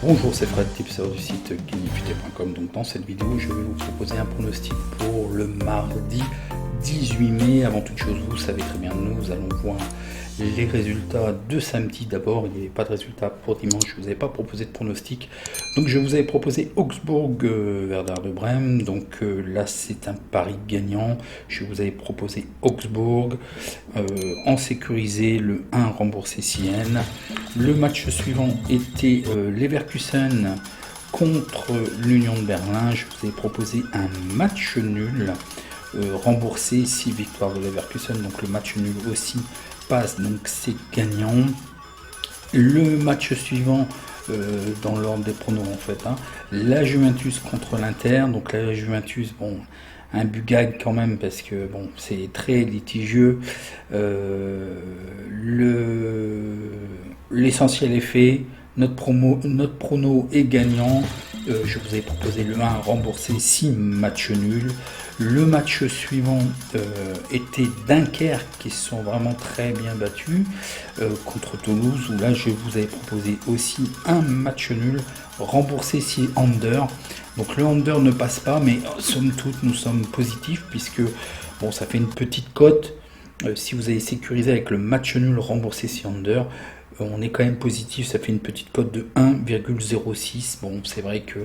Bonjour, c'est Fred, tipster du site gagningfuté.com. Donc dans cette vidéo, je vais vous proposer un pronostic pour le mardi 18 mai. Avant toute chose, vous savez très bien, nous allons voir les résultats de samedi. D'abord, il n'y avait pas de résultats pour dimanche, je ne vous avais pas proposé de pronostic. Donc je vous avais proposé Augsbourg, Werder de Brême. Donc là, c'est un pari gagnant. Je vous avais proposé Augsbourg en sécurisé, le 1 remboursé Sienne. Le match suivant était Leverkusen contre l'Union de Berlin. Je vous ai proposé un match nul remboursé, 6 victoires de Leverkusen, donc le match nul aussi passe, donc c'est gagnant. Le match suivant dans l'ordre des pronos en fait, la Juventus contre l'Inter. Donc la Juventus, bon, un but gag quand même parce que bon, c'est très litigieux. L'essentiel est fait. Notre prono est gagnant. Je vous ai proposé le 1 remboursé, 6 matchs nuls. Le match suivant était Dunkerque, qui se sont vraiment très bien battus contre Toulouse, où là je vous avais proposé aussi un match nul remboursé, 6 under. Donc le under ne passe pas, mais somme toute nous sommes positifs puisque bon, ça fait une petite cote. Si vous avez sécurisé avec le match nul remboursé 6 under, on est quand même positif, ça fait une petite cote de 1,06. Bon, c'est vrai que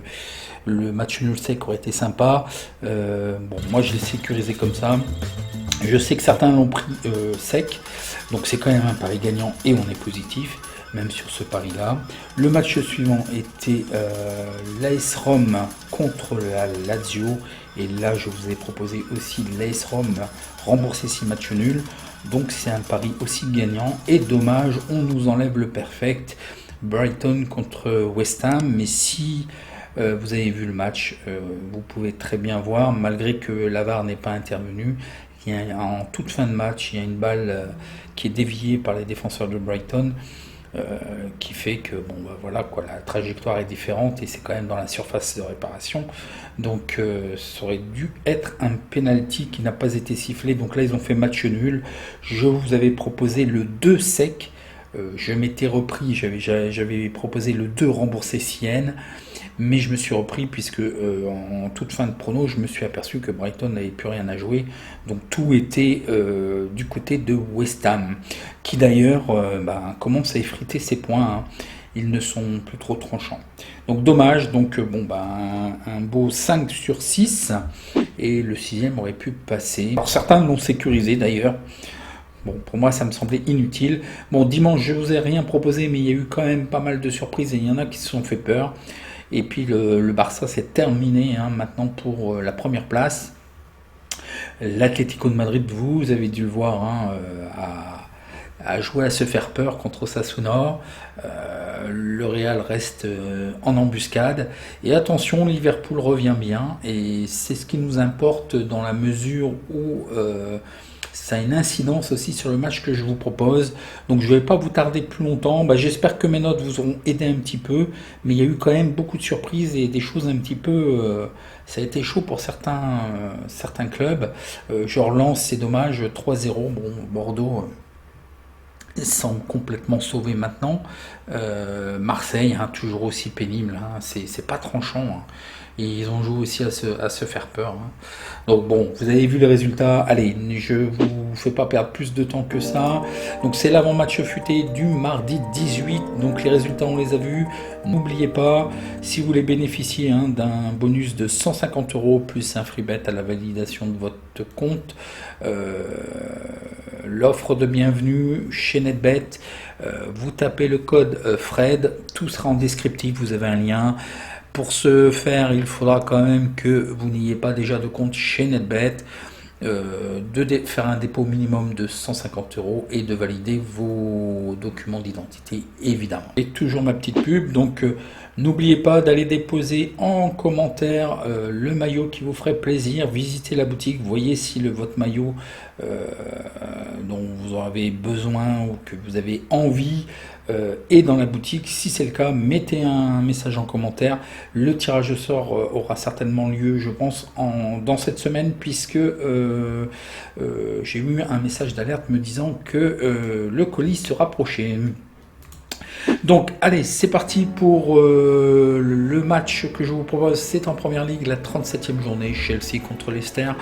le match nul sec aurait été sympa. Bon, moi je l'ai sécurisé comme ça. Je sais que certains l'ont pris sec, donc c'est quand même un pari gagnant et on est positif, même sur ce pari-là. Le match suivant était l'AS Rome contre la Lazio. Et là, je vous ai proposé aussi l'AS Rome remboursé 6 matchs nuls. Donc c'est un pari aussi gagnant. Et dommage, on nous enlève le perfect. Brighton contre West Ham. Mais si vous avez vu le match, vous pouvez très bien voir, malgré que la VAR n'est pas intervenue, en toute fin de match, il y a une balle qui est déviée par les défenseurs de Brighton. Qui fait que bon bah voilà quoi, la trajectoire est différente et c'est quand même dans la surface de réparation, donc ça aurait dû être un penalty qui n'a pas été sifflé. Donc là ils ont fait match nul. Je vous avais proposé le 2 sec, je m'étais repris, j'avais proposé le 2 remboursé Sienne, mais je me suis repris puisque en toute fin de prono je me suis aperçu que Brighton n'avait plus rien à jouer, donc tout était du côté de West Ham, qui d'ailleurs commence à effriter ses points, ils ne sont plus trop tranchants, donc dommage. Donc bon un beau 5 sur 6 et le 6e aurait pu passer. Alors certains l'ont sécurisé d'ailleurs. Bon, pour moi, ça me semblait inutile. Bon, dimanche, je vous ai rien proposé, mais il y a eu quand même pas mal de surprises et il y en a qui se sont fait peur. Et puis le Barça s'est terminé maintenant pour la première place. L'Atlético de Madrid, vous avez dû le voir, a joué à se faire peur contre Osasuna. Le Real reste en embuscade. Et attention, Liverpool revient bien. Et c'est ce qui nous importe dans la mesure où ça a une incidence aussi sur le match que je vous propose. Donc je ne vais pas vous tarder plus longtemps. J'espère que mes notes vous auront aidé un petit peu. Mais il y a eu quand même beaucoup de surprises et des choses un petit peu... ça a été chaud pour certains clubs. Genre Lens, c'est dommage, 3-0. Bon, Bordeaux... semble complètement sauvé maintenant. Marseille, toujours aussi pénible, c'est pas tranchant, et ils ont joué aussi à se faire peur, donc bon, vous avez vu les résultats. Allez, je vous fais pas perdre plus de temps que ça. Donc c'est l'avant-match futé du mardi 18, donc les résultats on les a vus. N'oubliez pas, si vous voulez bénéficier d'un bonus de 150 € plus un free bet à la validation de votre compte, l'offre de bienvenue chez NetBet, vous tapez le code Fred, tout sera en descriptif, vous avez un lien. Pour ce faire, il faudra quand même que vous n'ayez pas déjà de compte chez NetBet, de faire un dépôt minimum de 150 € et de valider vos documents d'identité évidemment. Et toujours ma petite pub, donc n'oubliez pas d'aller déposer en commentaire le maillot qui vous ferait plaisir. Visitez la boutique, voyez si votre maillot dont vous avez besoin ou que vous avez envie est dans la boutique. Si c'est le cas, mettez un message en commentaire. Le tirage au sort aura certainement lieu, je pense, dans cette semaine, puisque j'ai eu un message d'alerte me disant que le colis se rapprochait. Donc allez, c'est parti pour le match que je vous propose. C'est en première ligue, la 37e journée, Chelsea contre Leicester.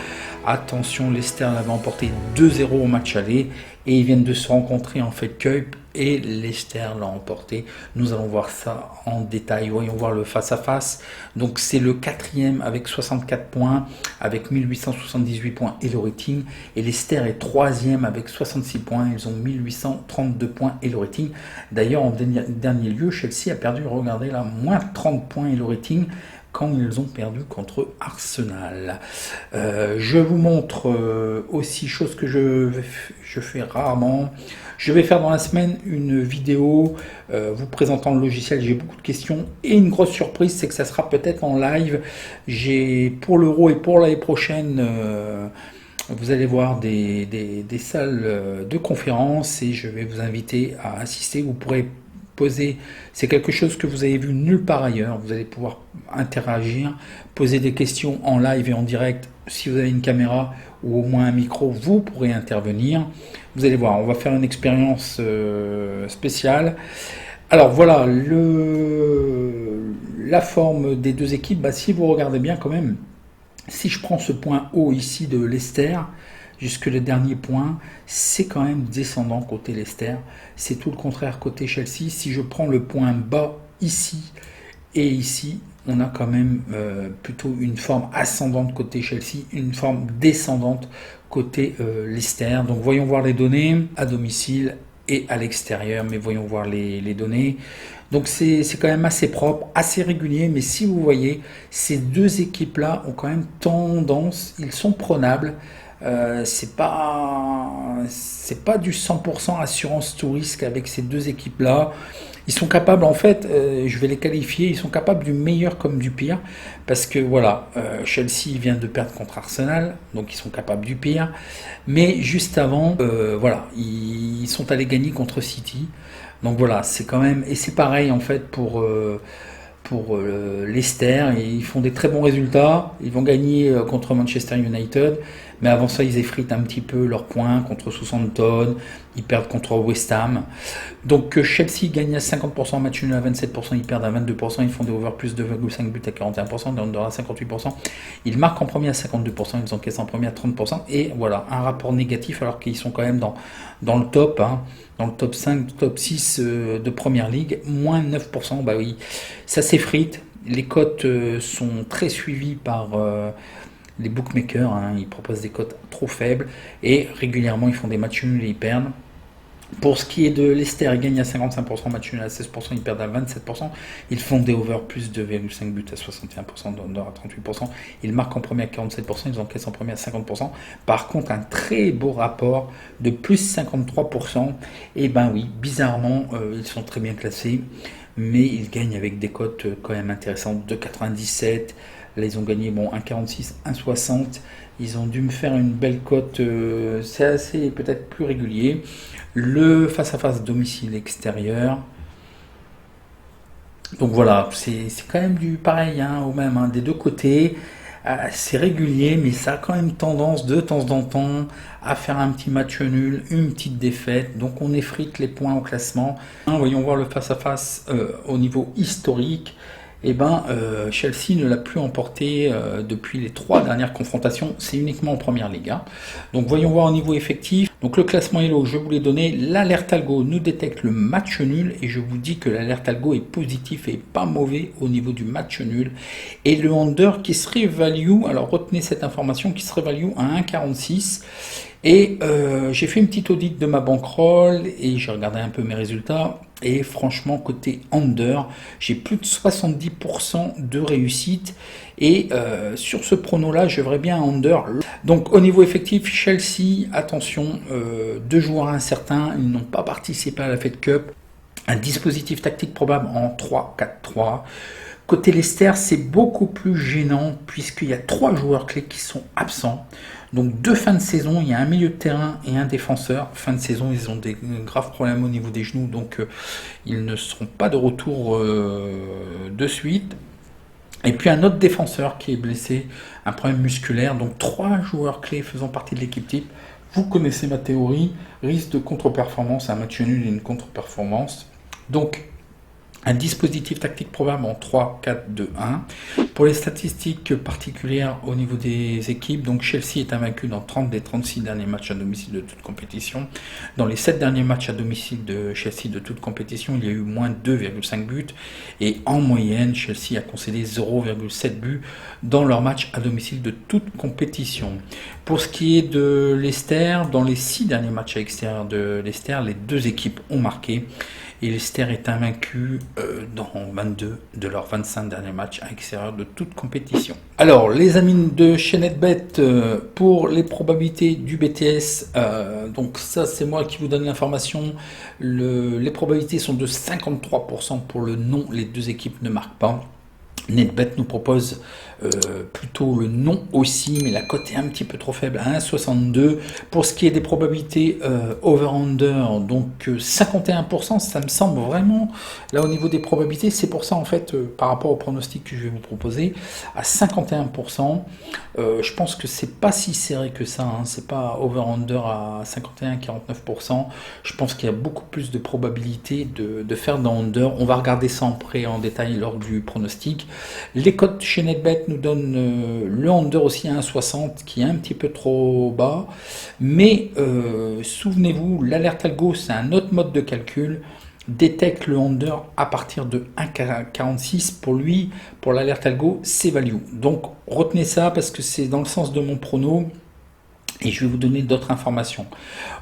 Attention, Leicester l'avait emporté 2-0 au match aller et ils viennent de se rencontrer en Fed Cup et Leicester l'a emporté. Nous allons voir ça en détail. Voyons voir le face-à-face. Donc c'est le quatrième avec 64 points, avec 1878 points et le rating. Et Leicester est troisième avec 66 points. Ils ont 1832 points et le rating. D'ailleurs, en dernier lieu, Chelsea a perdu, regardez là, moins 30 points et le rating quand ils ont perdu contre Arsenal. Je vous montre aussi, chose que je fais rarement. Je vais faire dans la semaine une vidéo vous présentant le logiciel. J'ai beaucoup de questions et une grosse surprise, c'est que ça sera peut-être en live. J'ai pour l'Euro et pour l'année prochaine, vous allez voir des salles de conférence et je vais vous inviter à assister. Vous pourrez poser, c'est quelque chose que vous avez vu nulle part ailleurs. Vous allez pouvoir interagir, poser des questions en live et en direct. Si vous avez une caméra ou au moins un micro, vous pourrez intervenir. Vous allez voir, on va faire une expérience spéciale. Alors voilà, la forme des deux équipes, si vous regardez bien quand même, si je prends ce point haut ici de Leicester, jusque le dernier point, c'est quand même descendant côté Leicester. C'est tout le contraire côté Chelsea. Si je prends le point bas ici et ici, on a quand même plutôt une forme ascendante côté Chelsea, une forme descendante côté Leicester. Donc voyons voir les données à domicile et à l'extérieur, mais voyons voir les données. Donc c'est quand même assez propre, assez régulier, mais si vous voyez, ces deux équipes-là ont quand même tendance, ils sont prenables. C'est pas du 100% assurance tout risque avec ces deux équipes-là. Ils sont capables, en fait, je vais les qualifier, ils sont capables du meilleur comme du pire, parce que voilà, Chelsea vient de perdre contre Arsenal, donc ils sont capables du pire, mais juste avant, voilà, ils sont allés gagner contre City, donc voilà, c'est quand même, et c'est pareil en fait pour Leicester, et ils font des très bons résultats, ils vont gagner contre Manchester United, mais avant ça ils effritent un petit peu leurs points contre Southampton, ils perdent contre West Ham. Donc Chelsea gagne à 50%, match nul à 27%, ils perdent à 22%, ils font des over plus 2,5 buts à 41%, des under à 58%, ils marquent en premier à 52%, ils encaissent en premier à 30%, et voilà, un rapport négatif alors qu'ils sont quand même dans le top, dans le top 5, top 6 de Première Ligue, moins 9%, bah oui, ça s'effrite, les cotes sont très suivies par les bookmakers, ils proposent des cotes trop faibles, et régulièrement ils font des matchs nuls et ils perdent. Pour ce qui est de Leicester, ils gagnent à 55%, match nul à 16%, ils perdent à 27%. Ils font des over plus 2,5 buts à 61%, under à 38%. Ils marquent en premier à 47%, ils encaissent en premier à 50%. Par contre, un très beau rapport de plus 53%. Et ben oui, bizarrement, ils sont très bien classés, mais ils gagnent avec des cotes quand même intéressantes, 2,97. Là, ils ont gagné 1,46, 1,60. Ils ont dû me faire une belle cote, c'est assez peut-être plus régulier. Le face-à-face domicile-extérieur. Donc voilà, c'est quand même du pareil, au même, des deux côtés. C'est régulier, mais ça a quand même tendance de temps en temps à faire un petit match nul, une petite défaite. Donc on effrite les points au classement. Voyons voir le face-à-face au niveau historique. Chelsea ne l'a plus emporté depuis les 3 dernières confrontations, c'est uniquement en première ligue. Donc voyons voir au niveau effectif. Donc le classement Hello, je vous l'ai donné. L'alerte algo nous détecte le match nul et je vous dis que l'alerte algo est positif et pas mauvais au niveau du match nul. Et le under qui serait value, alors retenez cette information, qui serait value à 1,46. Et j'ai fait une petite audit de ma bankroll et j'ai regardé un peu mes résultats. Et franchement, côté under, j'ai plus de 70% de réussite. Et sur ce prono-là, je verrais bien un under. Donc au niveau effectif, Chelsea, attention, 2 joueurs incertains, ils n'ont pas participé à la Fed Cup. Un dispositif tactique probable en 3-4-3. Côté Leicester, c'est beaucoup plus gênant puisqu'il y a 3 joueurs clés qui sont absents. Donc 2 fins de saison, il y a un milieu de terrain et un défenseur. Fin de saison, ils ont des graves problèmes au niveau des genoux, donc ils ne seront pas de retour de suite. Et puis un autre défenseur qui est blessé, un problème musculaire. Donc 3 joueurs clés faisant partie de l'équipe type. Vous connaissez ma théorie, risque de contre-performance, un match nul et une contre-performance. Donc, un dispositif tactique probable en 3, 4, 2, 1. Pour les statistiques particulières au niveau des équipes, donc Chelsea est invaincu dans 30 des 36 derniers matchs à domicile de toute compétition. Dans les 7 derniers matchs à domicile de Chelsea de toute compétition, il y a eu moins 2,5 buts. Et en moyenne, Chelsea a concédé 0,7 buts dans leurs matchs à domicile de toute compétition. Pour ce qui est de Leicester, dans les 6 derniers matchs à l'extérieur de Leicester, les deux équipes ont marqué. Et Leicester est invaincu dans 22 de leurs 25 derniers matchs à l'extérieur de toute compétition. Alors, les amis de chez NetBet, pour les probabilités du BTS, donc ça c'est moi qui vous donne l'information, les probabilités sont de 53% pour le non, les deux équipes ne marquent pas. NetBet nous propose plutôt le non aussi, mais la cote est un petit peu trop faible à 1,62. Pour ce qui est des probabilités over-under, donc 51%, ça me semble vraiment, là au niveau des probabilités, c'est pour ça en fait, par rapport au pronostic que je vais vous proposer, à 51%, je pense que c'est pas si serré que ça, hein, c'est pas over-under à 51-49%, je pense qu'il y a beaucoup plus de probabilités de faire dans under. On va regarder ça en détail lors du pronostic. Les cotes chez NetBet nous donnent le under aussi à 1,60 qui est un petit peu trop bas, mais souvenez-vous, l'alerte algo c'est un autre mode de calcul, détecte le under à partir de 1,46 pour lui, pour l'alerte algo c'est value, donc retenez ça parce que c'est dans le sens de mon prono. Et je vais vous donner d'autres informations.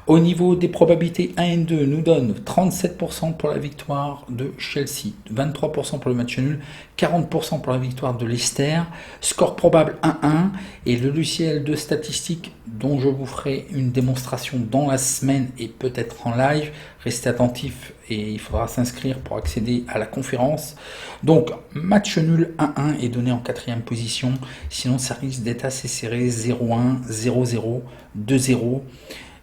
Au niveau des probabilités 1 et 2, nous donne 37% pour la victoire de Chelsea, 23% pour le match nul, 40% pour la victoire de Leicester, score probable 1-1, et le logiciel de statistiques dont je vous ferai une démonstration dans la semaine et peut-être en live. Restez attentifs et il faudra s'inscrire pour accéder à la conférence. Donc, match nul 1-1 est donné en 4e position. Sinon, ça risque d'être assez serré, 0-1, 0-0, 2-0.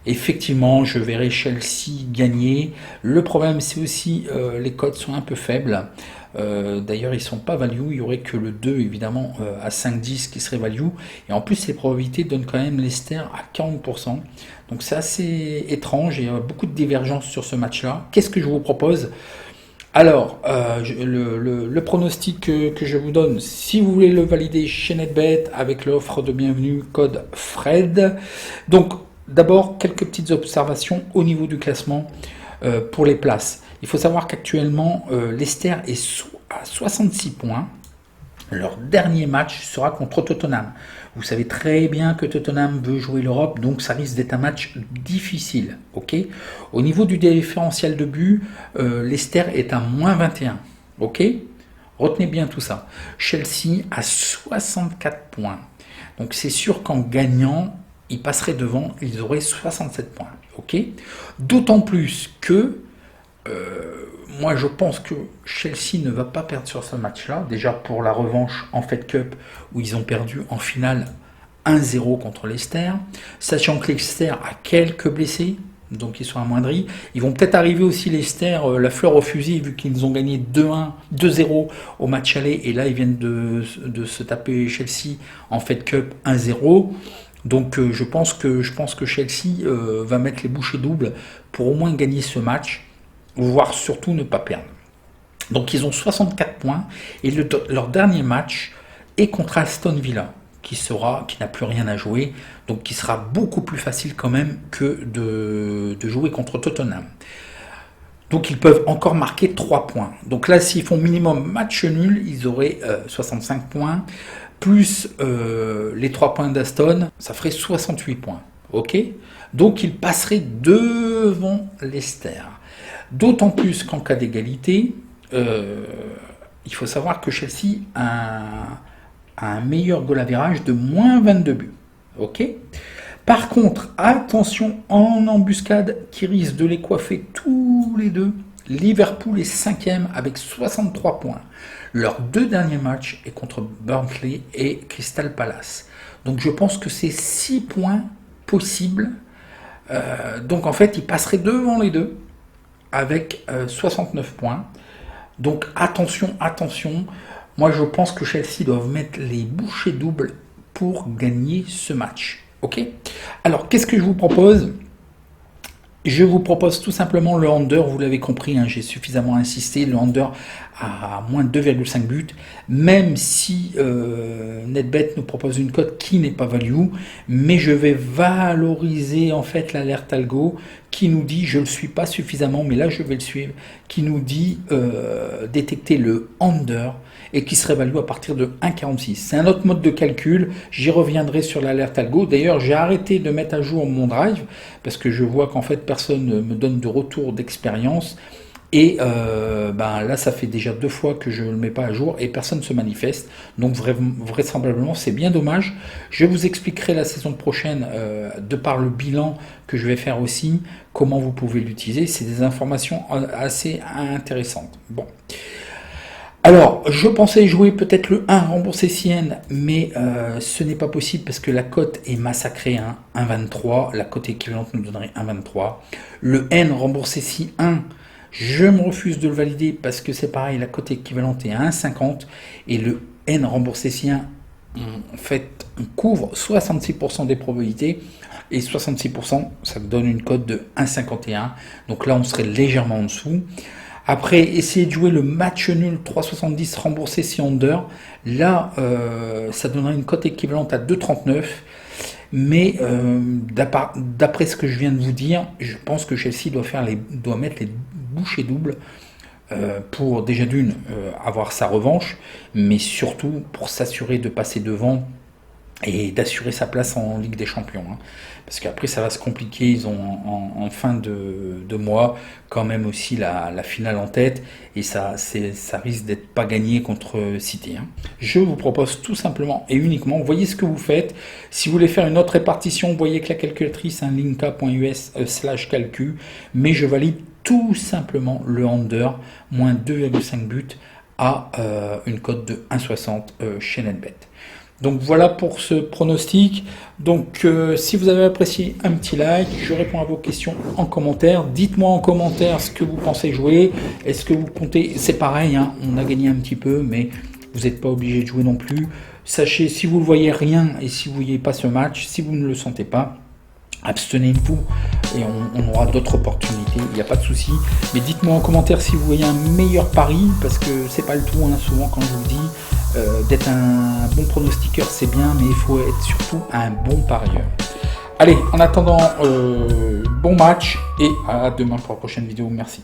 Effectivement, je verrai Chelsea gagner. Le problème, c'est aussi les cotes sont un peu faibles. D'ailleurs, ils sont pas value. Il y aurait que le 2, évidemment, à 5-10 qui serait value. Et en plus, les probabilités donnent quand même Leicester à 40%. Donc, c'est assez étrange. Il y a beaucoup de divergences sur ce match-là. Qu'est-ce que je vous propose ? Alors, le pronostic que je vous donne, si vous voulez le valider chez NetBet avec l'offre de bienvenue, code FRED. Donc, d'abord, quelques petites observations au niveau du classement pour les places. Il faut savoir qu'actuellement, Leicester est à 66 points. Leur dernier match sera contre Tottenham. Vous savez très bien que Tottenham veut jouer l'Europe, donc ça risque d'être un match difficile. Okay, au niveau du différentiel de but, Leicester est à moins 21. Ok, retenez bien tout ça. Chelsea a 64 points. Donc c'est sûr qu'en gagnant, ils passeraient devant, ils auraient 67 points. Ok, d'autant plus que moi je pense que Chelsea ne va pas perdre sur ce match-là, déjà pour la revanche en Fed Cup où ils ont perdu en finale 1-0 contre Leicester, sachant que Leicester a quelques blessés, donc ils sont amoindris. Ils vont peut-être arriver aussi Leicester, la fleur au fusil, vu qu'ils ont gagné 2-1, 2-0 au match aller, et là ils viennent de se taper Chelsea en Fed Cup 1-0. Donc je pense que Chelsea va mettre les bouchées doubles pour au moins gagner ce match, voire surtout ne pas perdre. Donc ils ont 64 points et leur dernier match est contre Aston Villa, qui n'a plus rien à jouer, donc qui sera beaucoup plus facile quand même que de jouer contre Tottenham. Donc ils peuvent encore marquer 3 points. Donc là, s'ils font minimum match nul, ils auraient 65 points, plus les 3 points d'Aston, ça ferait 68 points. Ok ? Donc ils passeraient devant Leicester. D'autant plus qu'en cas d'égalité, il faut savoir que Chelsea a un meilleur goal average de moins 22 buts. Ok ? Par contre, attention en embuscade qui risque de les coiffer tous les deux. Liverpool est 5e avec 63 points. Leurs 2 derniers matchs est contre Burnley et Crystal Palace. Donc je pense que c'est 6 points possibles. Donc en fait, ils passeraient devant les deux avec 69 points. Donc attention. Moi je pense que Chelsea doivent mettre les bouchées doubles pour gagner ce match. Ok ? Alors qu'est-ce que je vous propose ? Je vous propose tout simplement le under, vous l'avez compris, hein, j'ai suffisamment insisté, le under à moins de 2,5 buts, même si NetBet nous propose une cote qui n'est pas value, mais je vais valoriser en fait l'alerte algo qui nous dit, je ne le suis pas suffisamment, mais là je vais le suivre, qui nous dit détecter le under et qui serait value à partir de 1,46. C'est un autre mode de calcul, j'y reviendrai sur l'alerte algo. D'ailleurs, j'ai arrêté de mettre à jour mon drive parce que je vois qu'en fait personne ne me donne de retour d'expérience. Et là, ça fait déjà 2 fois que je ne le mets pas à jour et personne ne se manifeste. Donc vraisemblablement, c'est bien dommage. Je vous expliquerai la saison prochaine, de par le bilan que je vais faire aussi, comment vous pouvez l'utiliser. C'est des informations assez intéressantes. Bon. Alors, je pensais jouer peut-être le 1 remboursé Sienne, mais ce n'est pas possible parce que la cote est massacrée à 1,23. La cote équivalente nous donnerait 1,23. Le N remboursé si 1, je me refuse de le valider parce que c'est pareil, la cote équivalente est à 1,50. Et le N remboursé si 1, en fait, on couvre 66% des probabilités. Et 66%, ça donne une cote de 1,51. Donc là, on serait légèrement en dessous. Après, essayez de jouer le match nul 3,70 remboursé si under. Là, ça donnerait une cote équivalente à 2,39. Mais d'après ce que je viens de vous dire, je pense que Chelsea doit mettre les bouchées doubles pour déjà d'une avoir sa revanche, mais surtout pour s'assurer de passer devant et d'assurer sa place en Ligue des Champions. Hein. Parce qu'après, ça va se compliquer. Ils ont en fin de mois quand même aussi la finale en tête. Et ça risque d'être pas gagné contre City. Hein. Je vous propose tout simplement et uniquement, voyez ce que vous faites. Si vous voulez faire une autre répartition, voyez que la calculatrice, hein, linka.us/calcul. Mais je valide tout simplement le under, moins 2,5 buts à une cote de 1,60 chez NetBet. Donc voilà pour ce pronostic. Donc si vous avez apprécié, un petit like, je réponds à vos questions en commentaire. Dites-moi en commentaire ce que vous pensez jouer. Est-ce que vous comptez, c'est pareil, hein, on a gagné un petit peu, mais vous n'êtes pas obligé de jouer non plus. Sachez, si vous ne voyez rien et si vous ne voyez pas ce match, si vous ne le sentez pas, abstenez-vous et on aura d'autres opportunités, il n'y a pas de souci. Mais dites-moi en commentaire si vous voyez un meilleur pari, parce que c'est pas le tout, hein, souvent quand je vous dis d'être un bon pronostiqueur c'est bien, mais il faut être surtout un bon parieur. Allez, en attendant, bon match et à demain pour la prochaine vidéo, merci.